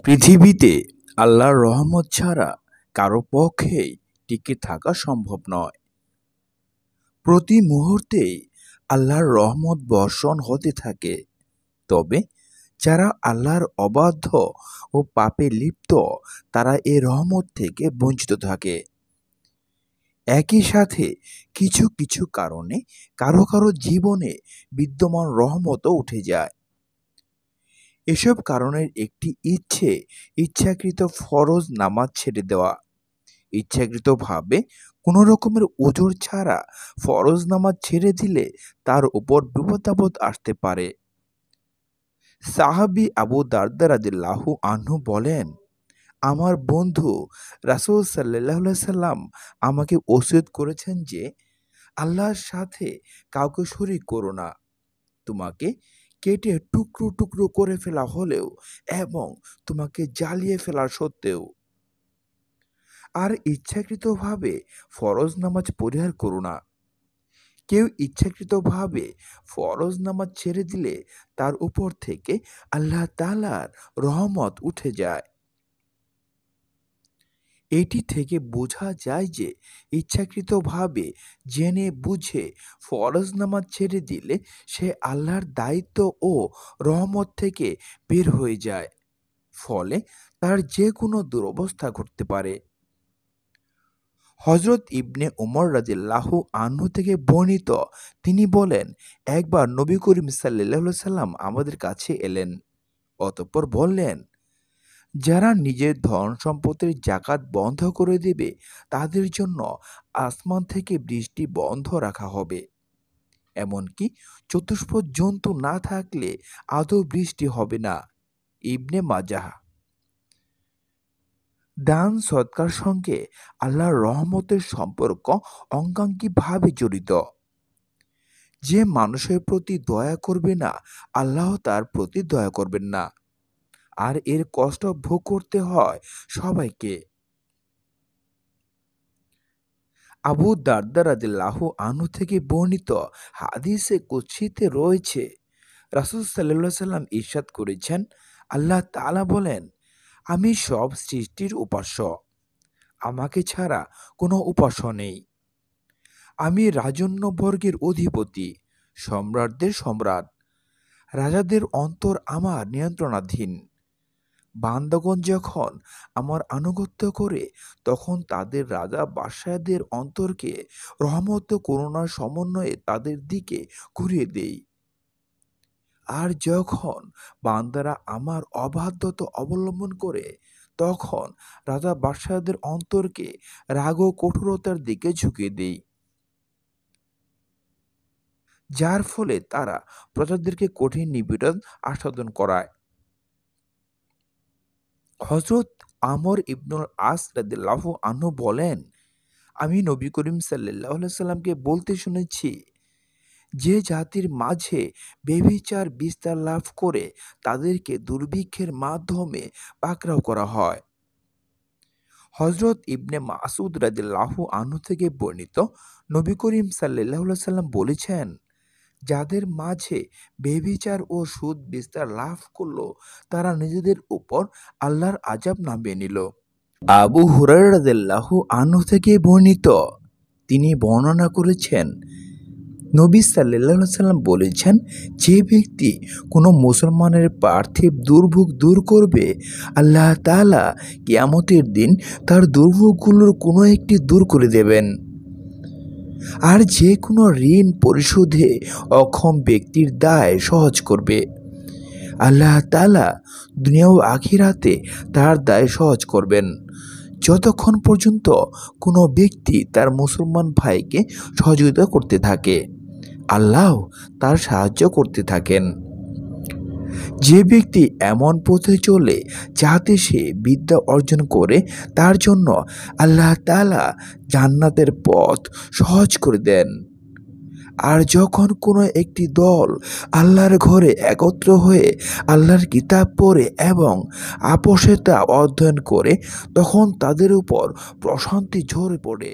পৃথিবীতে আল্লাহর রহমত ছাড়া কারো পক্ষেই টিকে থাকা সম্ভব নয়। প্রতি মুহূর্তেই আল্লাহর রহমত বর্ষণ হতে থাকে। তবে যারা আল্লাহর অবাধ্য ও পাপে লিপ্ত, তারা এ রহমত থেকে বঞ্চিত থাকে। একই সাথে কিছু কিছু কারণে কারো কারো জীবনে বিদ্যমান রহমতও উঠে যায়। এসব কারণের একটি ইচ্ছাকৃত ফরজ নামাজ ছেড়ে দেওয়া। ইচ্ছাকৃতভাবে কোনো রকমের ওজর ছাড়া ফরজ নামাজ ছেড়ে দিলে তার উপর বিপদ আসতে পারে। সাহাবী আবু দারদা রাদিয়াল্লাহু আনহু বলেন, আমার বন্ধু রাসূল সাল্লাল্লাহু আলাইহি সাল্লাম আমাকে ওসিয়ত করেছেন যে, আল্লাহর সাথে কাউকে শরীক করো না। তোমাকে কেটে টুকরো টুকরো করে ফেলা হলেও এবং তোমাকে জ্বালিয়ে ফেলা সত্ত্বেও। আর ইচ্ছাকৃতভাবে ফরজ নামাজ পরিহার করো না। কেউ ইচ্ছাকৃতভাবে ফরজ নামাজ ছেড়ে দিলে তার উপর থেকে আল্লাহ তাআলার রহমত উঠে যায়। এটি থেকে বোঝা যায় যে ইচ্ছাকৃতভাবে জেনে বুঝে ফরজ নামাজ ছেড়ে দিলে সে আল্লাহর দায়িত্ব ও রহমত থেকে বের হয়ে যায়। ফলে তার যে কোনো দুরবস্থা ঘটতে পারে। হযরত ইবনে উমর রাদিয়াল্লাহু আনহু থেকে বর্ণিত, তিনি বলেন, একবার নবী করিম সাল্লাল্লাহু আলাইহি সাল্লাম আমাদের কাছে এলেন। অতঃপর বললেন, যারা নিজের ধন সম্পদের যাকাত বন্ধ করে দেবে, তাদের জন্য আসমান থেকে বৃষ্টি বন্ধ রাখা হবে। এমনকি চতুষ্পদ জন্তু না থাকলে আদৌ বৃষ্টি হবে না। ইবনে মাজাহ। দান সদকার সঙ্গে আল্লাহর রহমতের সম্পর্ক অঙ্গাঙ্গিভাবে জড়িত। যে মানুষের প্রতি দয়া করবে না, আল্লাহ তার প্রতি দয়া করবেন না। আর এর কষ্ট ভোগ করতে হয় সবাইকে। আবু দারদা রাদিয়াল্লাহু আনহু থেকে বর্ণিত হাদিসে কুদসিতে রয়েছে, রাসূল সাল্লাল্লাহু আলাইহি সাল্লাম ইরশাদ করেছেন, আল্লাহ তাআলা বলেন, আমি সব সৃষ্টির উপাস্য, আমাকে ছাড়া কোনো উপাস্য নেই। আমি রাজন্যবর্গের অধিপতি, সম্রাটদের সম্রাট। রাজাদের অন্তর আমার নিয়ন্ত্রণাধীন। বান্দাগণ যখন আমার আনুগত্য করে, তখন তাদের রাজা বাদশাহদের অন্তরকে রহমত ও করুণার সমন্বয়ে তাদের দিকে ঘুরিয়ে দেই। আর যখন বান্দারা আমার অবাধ্যতা অবলম্বন করে, তখন রাজা বাদশাহদের অন্তরকে রাগ ও কঠোরতার দিকে ঝুঁকিয়ে দেই, যার ফলে তারা প্রজাদেরকে কঠিন নিপীড়ন আস্বাদন করায়। হযরত আমর ইবনুল আস রাদিয়াল্লাহু আনহু বলেন, আমি নবী করিম সাল্লাল্লাহু আলাইহি সাল্লামকে বলতে শুনেছি, যে জাতির মাঝে ব্যভিচার বিস্তার লাভ করে তাদেরকে দুর্ভিক্ষের মাধ্যমে পাকড়াও করা হয়। হযরত ইবনে মাসউদ রাদিয়াল্লাহু আনহু থেকে বর্ণিত, নবী করিম সাল্লাল্লাহু আলাইহি সাল্লাম বলেছেন, যাদের মাঝে ব্যভিচার ও সুদ বিস্তার লাভ করল, তারা নিজেদের উপর আল্লাহর আযাব নামিয়ে নিল। আবু হুরায়রা রাদিয়াল্লাহু আনহু থেকে বর্ণিত, তিনি বর্ণনা করেছেন, নবী সাল্লাল্লাহু আলাইহি সাল্লাম বলেছেন, যে ব্যক্তি কোনো মুসলমানের পার্থিব দুর্ভোগ দূর করবে, আল্লাহ তাআলা কিয়ামতের দিন তার দুর্ভোগগুলোর কোনো একটি দূর করে দেবেন। আর যে কোনো ঋণ পরিশোধে অক্ষম ব্যক্তির দায় সহজ করবে, আল্লাহ তাআলা দুনিয়া ও আখিরাতে তার দায় সহজ করবেন। যতক্ষণ পর্যন্ত কোনো ব্যক্তি তার মুসলমান ভাইকে সহযোগিতা করতে থাকে, আল্লাহ তার সাহায্য করতে থাকেন। যে ব্যক্তি এমন পথে চলে যাতে সে বিদ্যা অর্জন করে, তার জন্য আল্লাহ তাআলা জান্নাতের পথ সহজ করে দেন। আর যখন কোনো একটি দল আল্লাহর ঘরে একত্র হয়ে আল্লাহর কিতাব পড়ে এবং আপোষে তা অধ্যয়ন করে, তখন তাদের উপর প্রশান্তি ঝরে পড়ে।